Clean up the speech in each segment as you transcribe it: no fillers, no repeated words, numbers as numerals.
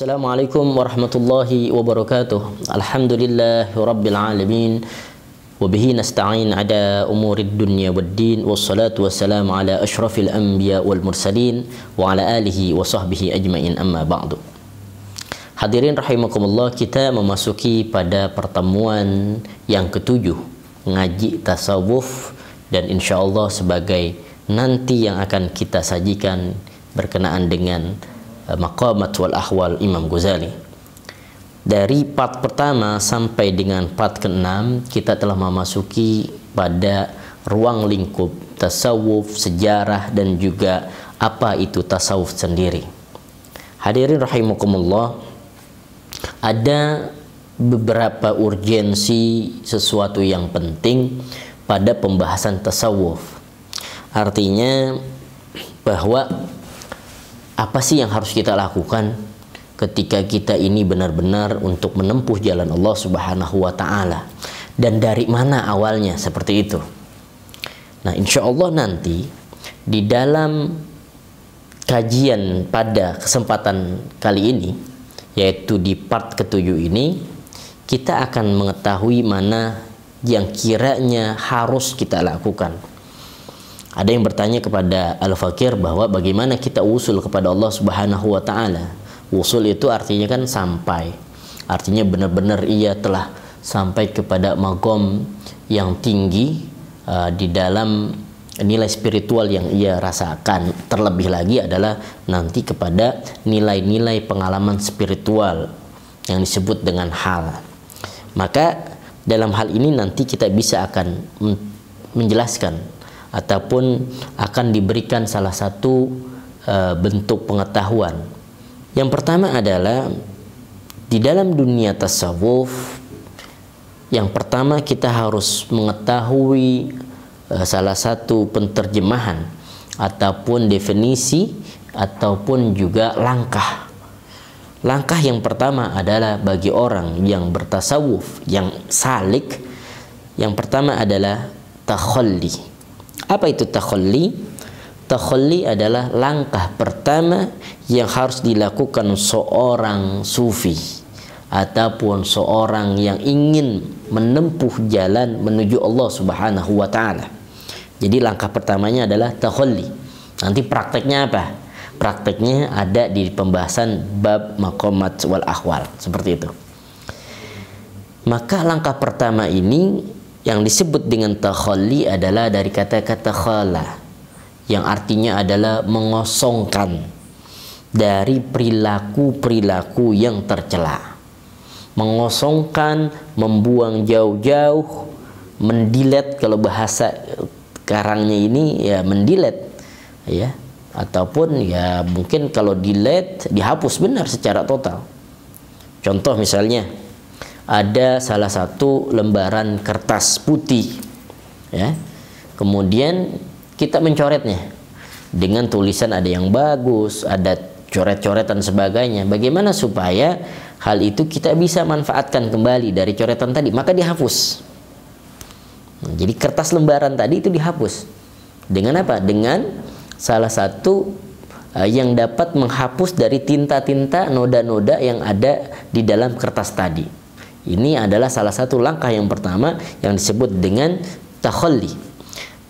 Assalamualaikum warahmatullahi wabarakatuh. Alhamdulillahi rabbil alamin. Wabihi nasta'in ada umurid dunya waddin. Wassalatu wassalamu ala ashrafil anbiya wal mursalin. Wa ala alihi wa sahbihi ajma'in, amma ba'du. Hadirin rahimakumullah, kita memasuki pada pertemuan yang ketujuh, ngaji tasawuf, dan insyaallah sebagai nanti yang akan kita sajikan berkenaan dengan Maqamat wal Ahwal Imam Ghazali. Dari part pertama sampai dengan part ke-6 kita telah memasuki pada ruang lingkup tasawuf, sejarah, dan juga apa itu tasawuf sendiri. Hadirin rahimakumullah, ada beberapa urgensi sesuatu yang penting pada pembahasan tasawuf. Artinya bahwa apa sih yang harus kita lakukan ketika kita ini benar-benar untuk menempuh jalan Allah Subhanahu wa Ta'ala, dan dari mana awalnya, seperti itu. Nah, insya Allah nanti di dalam kajian pada kesempatan kali ini, yaitu di part ke-7 ini, kita akan mengetahui mana yang kiranya harus kita lakukan. Ada yang bertanya kepada Al-Fakir bahwa bagaimana kita usul kepada Allah Subhanahu wa Ta'ala. Usul itu artinya kan sampai, artinya benar-benar ia telah sampai kepada maqam yang tinggi di dalam nilai spiritual yang ia rasakan. Terlebih lagi adalah nanti kepada nilai-nilai pengalaman spiritual yang disebut dengan hal. Maka dalam hal ini nanti kita bisa akan menjelaskan ataupun akan diberikan salah satu bentuk pengetahuan. Yang pertama adalah di dalam dunia tasawuf, yang pertama kita harus mengetahui salah satu penterjemahan ataupun definisi ataupun juga langkah. Langkah yang pertama adalah bagi orang yang bertasawuf, yang salik, yang pertama adalah takhalli. Apa itu takhalli? Takhalli adalah langkah pertama yang harus dilakukan seorang sufi ataupun seorang yang ingin menempuh jalan menuju Allah Subhanahu wa Ta'ala. Jadi langkah pertamanya adalah takhalli. Nanti prakteknya apa? Prakteknya ada di pembahasan bab Maqamat wal Ahwal, seperti itu. Maka langkah pertama ini yang disebut dengan takhalli adalah dari kata-kata khala, yang artinya adalah mengosongkan dari perilaku-perilaku yang tercela. Mengosongkan, membuang jauh-jauh, mendilet, kalau bahasa sekarangnya ini ya mendilet, ya, ataupun ya mungkin kalau delete dihapus benar secara total. Contoh misalnya, ada salah satu lembaran kertas putih, ya, kemudian kita mencoretnya dengan tulisan ada yang bagus, ada coret-coretan sebagainya. Bagaimana supaya hal itu kita bisa manfaatkan kembali dari coretan tadi? Maka dihapus. Nah, jadi kertas lembaran tadi itu dihapus dengan apa? Dengan salah satu yang dapat menghapus dari tinta-tinta, noda-noda yang ada di dalam kertas tadi. Ini adalah salah satu langkah yang pertama yang disebut dengan takhalli.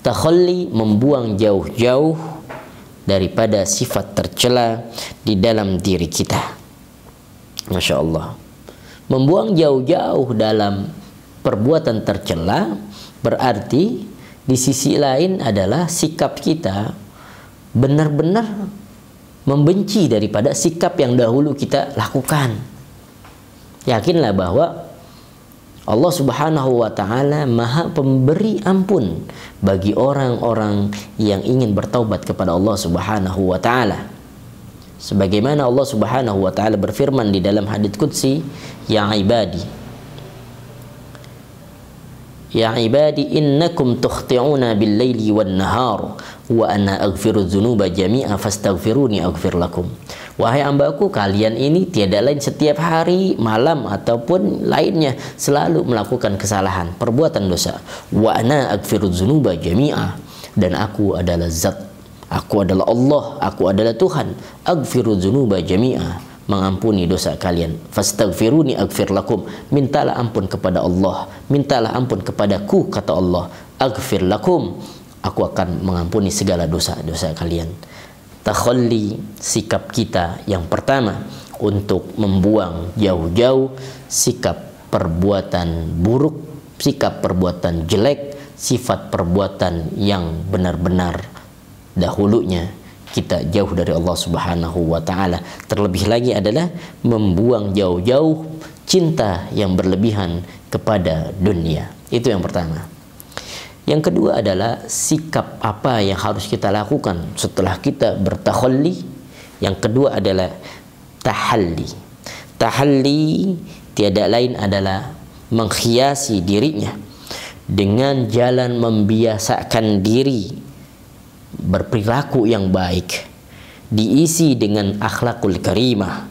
Takhalli membuang jauh-jauh daripada sifat tercela di dalam diri kita. Masya Allah. Membuang jauh-jauh dalam perbuatan tercela berarti di sisi lain adalah sikap kita benar-benar membenci daripada sikap yang dahulu kita lakukan. Yakinlah bahwa Allah Subhanahu wa Ta'ala Maha Pemberi ampun bagi orang-orang yang ingin bertaubat kepada Allah Subhanahu wa Ta'ala. Sebagaimana Allah Subhanahu wa Ta'ala berfirman di dalam hadits qudsi, ya ibadi innakum tukhti'una bil-laili wan-nahar wa ana aghfiru dzunuba jami'a fastaghfiruni aghfir lakum. Wahai hambaku, kalian ini tiada lain setiap hari, malam ataupun lainnya selalu melakukan kesalahan, perbuatan dosa. Wa ana aghfiru dzunuba jami'a, dan aku adalah zat, aku adalah Allah, aku adalah Tuhan. Aghfiru dzunuba jami'a, mengampuni dosa kalian. Fastaghfiruni aghfir lakum. Mintalah ampun kepada Allah, mintalah ampun kepadaku, kata Allah. Aghfir lakum, aku akan mengampuni segala dosa-dosa kalian. Takhalli, sikap kita yang pertama untuk membuang jauh-jauh sikap perbuatan buruk, sikap perbuatan jelek, sifat perbuatan yang benar-benar dahulunya kita jauh dari Allah Subhanahu wa taala. Terlebih lagi adalah membuang jauh-jauh cinta yang berlebihan kepada dunia. Itu yang pertama. Yang kedua adalah sikap apa yang harus kita lakukan setelah kita bertakhalli. Yang kedua adalah tahalli. Tahalli tiada lain adalah menghiasi dirinya dengan jalan membiasakan diri berperilaku yang baik, diisi dengan akhlakul karimah.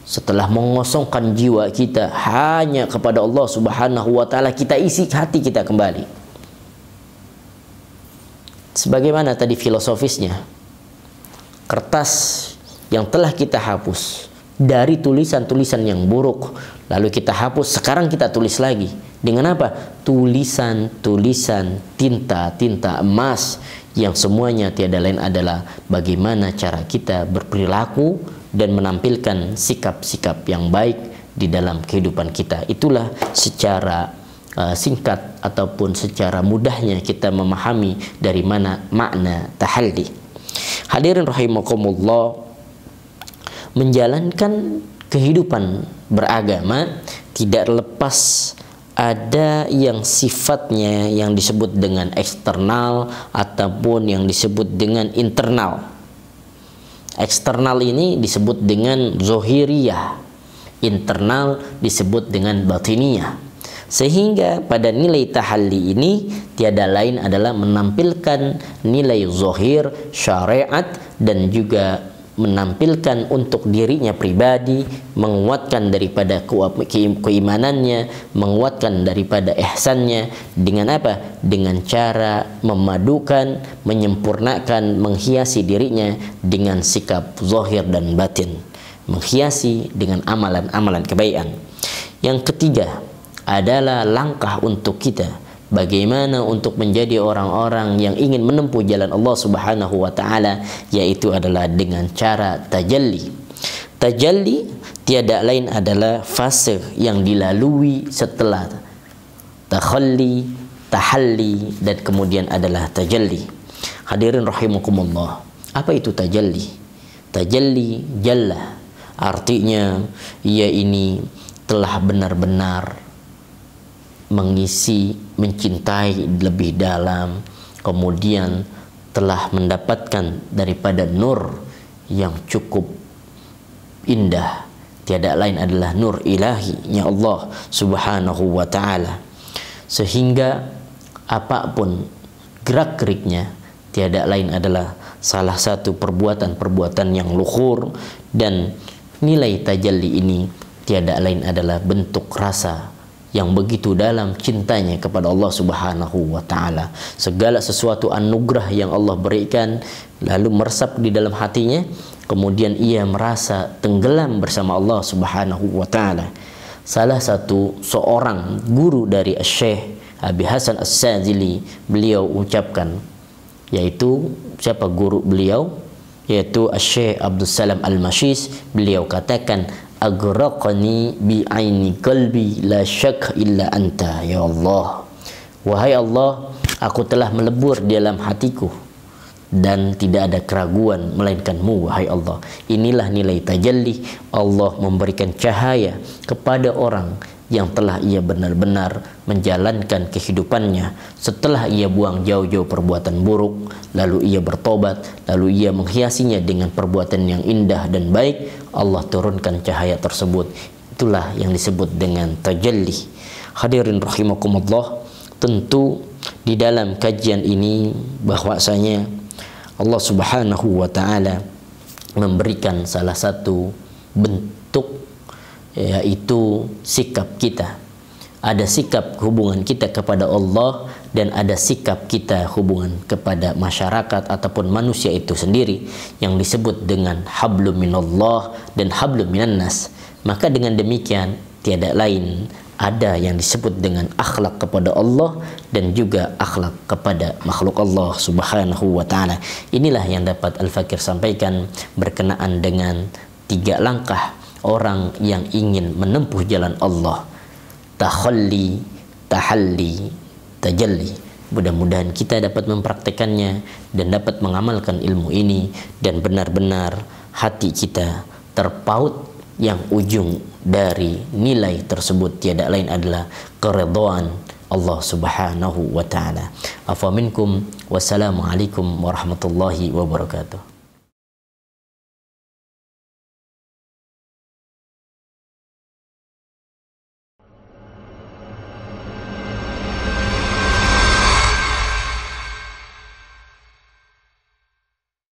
Setelah mengosongkan jiwa kita hanya kepada Allah Subhanahu wa taala, kita isi hati kita kembali. Sebagaimana tadi filosofisnya, kertas yang telah kita hapus dari tulisan-tulisan yang buruk, lalu kita hapus, sekarang kita tulis lagi. Dengan apa? Tulisan-tulisan tinta-tinta emas yang semuanya tiada lain adalah bagaimana cara kita berperilaku dan menampilkan sikap-sikap yang baik di dalam kehidupan kita. Itulah secara singkat ataupun secara mudahnya kita memahami dari mana makna tahalli. Hadirin rahimakumullah, menjalankan kehidupan beragama tidak lepas ada yang sifatnya yang disebut dengan eksternal ataupun yang disebut dengan internal. Eksternal ini disebut dengan zohiriyah, internal disebut dengan batiniyah. Sehingga pada nilai tahalli ini tiada lain adalah menampilkan nilai zohir, syariat, dan juga menampilkan untuk dirinya pribadi, menguatkan daripada keimanannya, menguatkan daripada ihsannya. Dengan apa? Dengan cara memadukan, menyempurnakan, menghiasi dirinya dengan sikap zahir dan batin, menghiasi dengan amalan-amalan kebaikan. Yang ketiga adalah langkah untuk kita bagaimana untuk menjadi orang-orang yang ingin menempuh jalan Allah Subhanahu wa taala, yaitu adalah dengan cara tajalli. Tajalli tiada lain adalah fase yang dilalui setelah takhalli, tahalli, dan kemudian adalah tajalli. Hadirin rahimakumullah, apa itu tajalli? Tajalli jalla, artinya ia ini telah benar-benar mengisi, mencintai lebih dalam, kemudian telah mendapatkan daripada nur yang cukup indah. Tiada lain adalah nur ilahinya Allah Subhanahu wa ta'ala. Sehingga apapun gerak-geriknya tiada lain adalah salah satu perbuatan-perbuatan yang luhur, dan nilai tajalli ini tiada lain adalah bentuk rasa yang begitu dalam cintanya kepada Allah Subhanahu wa ta'ala. Segala sesuatu anugerah yang Allah berikan lalu meresap di dalam hatinya, kemudian ia merasa tenggelam bersama Allah Subhanahu wa ta'ala. Salah satu seorang guru dari Syekh Abi Hasan As-Sadzili, beliau ucapkan, yaitu siapa guru beliau? Yaitu Syekh Abdul Salam Al-Mashis. Beliau katakan, agraqani bi aini qalbi la syak illa anta ya Allah. Wahai Allah, aku telah melebur di dalam hatiku dan tidak ada keraguan melainkanmu wahai Allah. Inilah nilai tajalli. Allah memberikan cahaya kepada orang yang telah ia benar-benar menjalankan kehidupannya setelah ia buang jauh-jauh perbuatan buruk, lalu ia bertobat, lalu ia menghiasinya dengan perbuatan yang indah dan baik. Allah turunkan cahaya tersebut. Itulah yang disebut dengan tajalli. Hadirin rahimakumullah, tentu di dalam kajian ini bahwasanya Allah Subhanahu wa ta'ala memberikan salah satu bentuk, yaitu sikap kita. Ada sikap hubungan kita kepada Allah dan ada sikap kita hubungan kepada masyarakat ataupun manusia itu sendiri yang disebut dengan hablum minallah dan hablum minannas, maka dengan demikian tiada lain ada yang disebut dengan akhlak kepada Allah dan juga akhlak kepada makhluk Allah subhanahu wa ta'ala. Inilah yang dapat Al-Fakir sampaikan berkenaan dengan 3 langkah orang yang ingin menempuh jalan Allah: takhalli, tahalli, tajalli. Mudah-mudahan kita dapat mempraktekannya dan dapat mengamalkan ilmu ini, dan benar-benar hati kita terpaut yang ujung dari nilai tersebut tiada lain adalah keridhaan Allah subhanahu wa ta'ala. Afa minkum, wassalamualaikum warahmatullahi wabarakatuh.